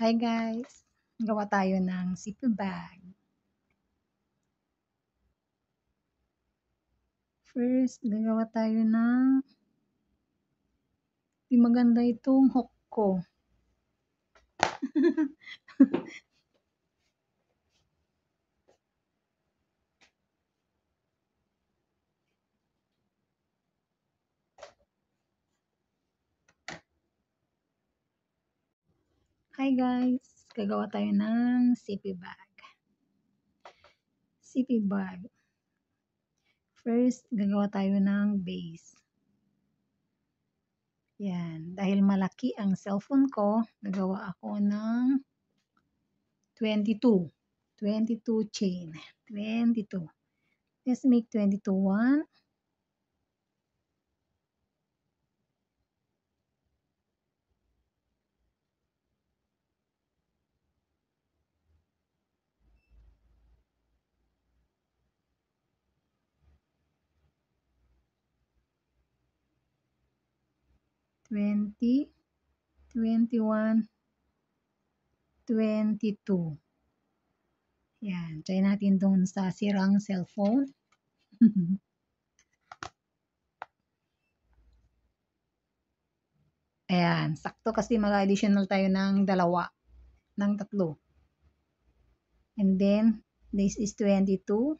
Hi guys! Gawa tayo ng zipper bag. First, gagawa tayo ng di maganda itong hook ko. Hi guys! Gagawa tayo ng zipper bag. Zipper bag. First, gagawa tayo ng base. Yan. Dahil malaki ang cellphone ko, gagawa ako ng 22. 22 chain. 22. Let's make 22 one. 20, 21, 22. Yan. Try natin doon sa sirang cellphone. Ayan. Sakto kasi mag-additional tayo ng dalawa. Ng tatlo. And then, this is 22.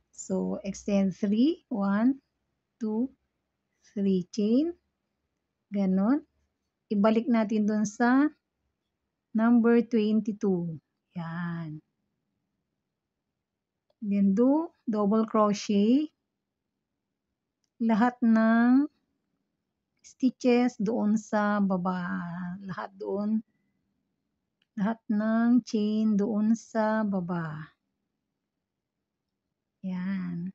So, extend 3. 1, 2, 3 chain. Ganon. Ibalik natin doon sa number 22. Yan. Then do double crochet. Lahat ng stitches doon sa baba. Lahat doon. Lahat ng chain doon sa baba. Yan.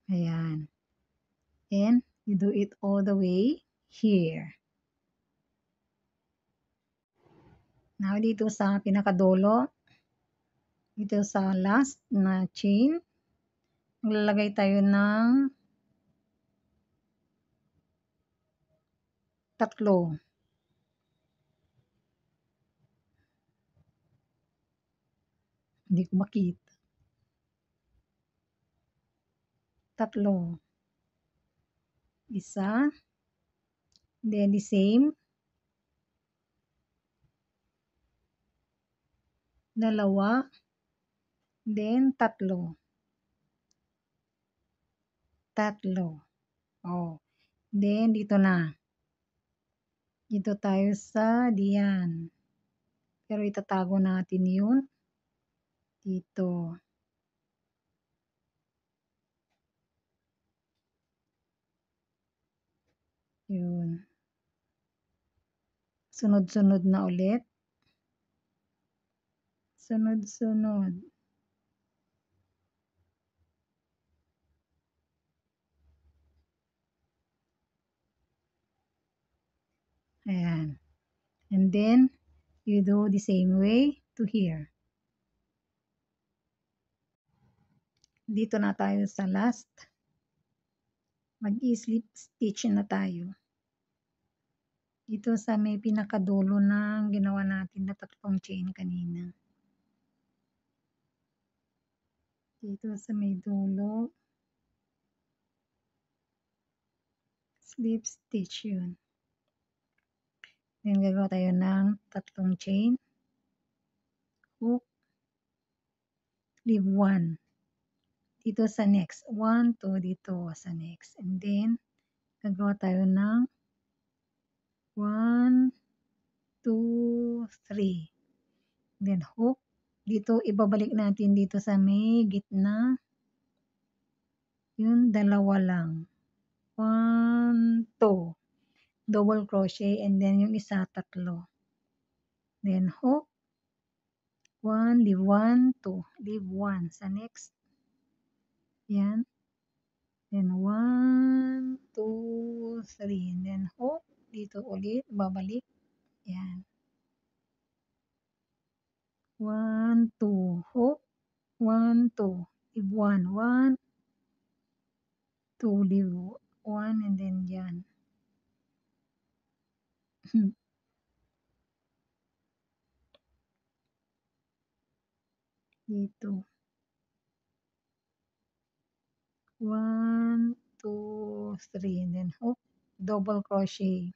Ayan. And you do it all the way here. Now, dito sa pinakadulo, dito sa last na chain, maglalagay tayo ng tatlo. Hindi ko makita. Tatlo. Isa. Then the same. Dalawa. Then tatlo. Tatlo. Oh. Then dito na. Dito tayo sa diyan. Pero itatago natin yun. Dito. Yun. Sunod-sunod na ulit. Sunod-sunod. Ayan. And then, you do the same way to here. Dito na tayo sa last. Mag-slip stitch na tayo. Dito sa may pinakadulo ng ginawa natin na tatlong chain kanina. Dito sa may dulo. Slip stitch yun. Then, gagawa tayo ng tatlong chain. Hook. Leave 1. Dito sa next. 1, 2 dito sa next. And then, gagawa tayo ng 1, 2, 3. Then, hook. Dito, ibabalik natin dito sa may gitna. Yun, dalawa lang. 1, 2. Double crochet. And then, yung isa, tatlo. Then, hook. 1, leave 1, 2. Leave 1 sa next. Yan. Then, 1, 2, 3. And then, hook. Dito ulit. Babalik. Yan. 1, 2. Hook. 1, 2. Leave 1. 1, 2. Leave 1 and then yan. Dito. 1, 2, 3 and then hook, double crochet.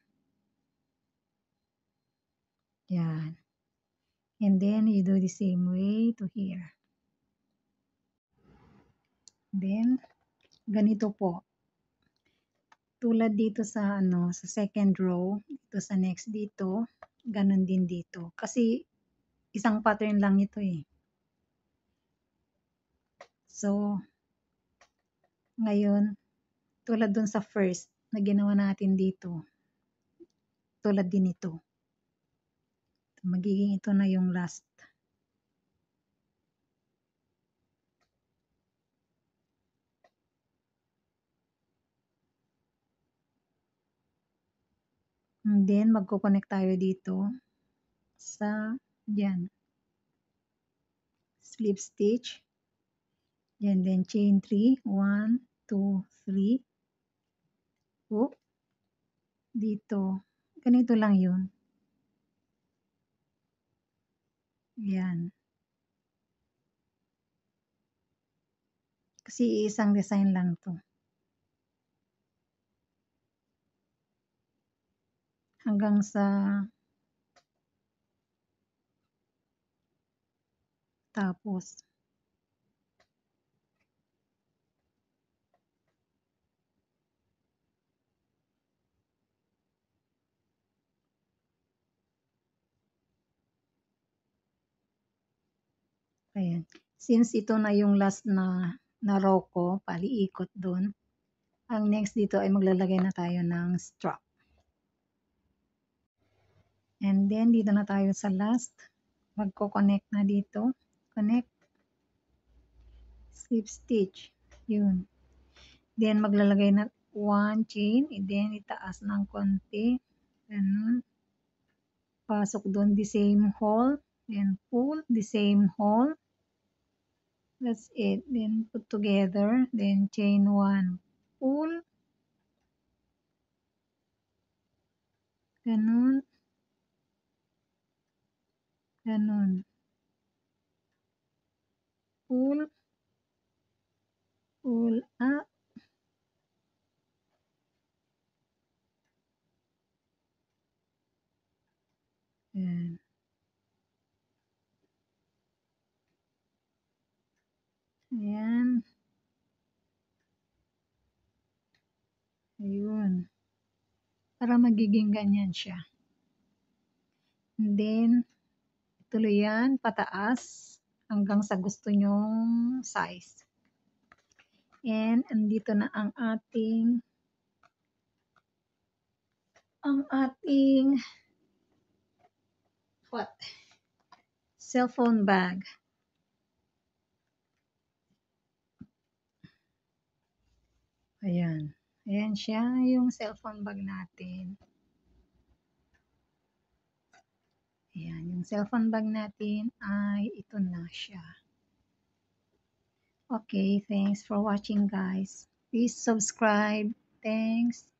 Yan. And then you do the same way to here. Then ganito po. Tulad dito sa sa second row, dito sa next dito, ganun din dito. Kasi isang pattern lang ito eh. So ngayon, tulad dun sa first na ginawa natin dito, tulad din ito. Magiging ito na yung last. And then, magko-connect tayo dito sa dyan. Slip stitch. And then, chain 3. 1, 2, 3. Hook. Dito. Ganito lang yun. Yan. Kasi isang design lang to. Hanggang sa tapos. Ayan. Since ito na yung last na row ko, paliikot dun. Ang next dito ay maglalagay na tayo ng strap. And then, dito na tayo sa last. Magko-connect na dito. Connect. Slip stitch. Yun. Then, maglalagay na 1 chain. And then, itaas ng konti. Ganun. Pasok doon the same hole. Then, pull the same hole. That's it. Then, put together. Then, chain 1. Pull. Ganun. Ganun. Pull. Pull up. Ayan. Ayan. Ayun. Para magiging ganyan siya. And then, tuloy yan, pataas, hanggang sa gusto nyong size. And, andito na ang ating what? Cellphone bag. Ayan. Ayan siya, yung cellphone bag natin. Ayan, yung cellphone bag natin ay ito na siya. Okay, thanks for watching guys. Please subscribe. Thanks.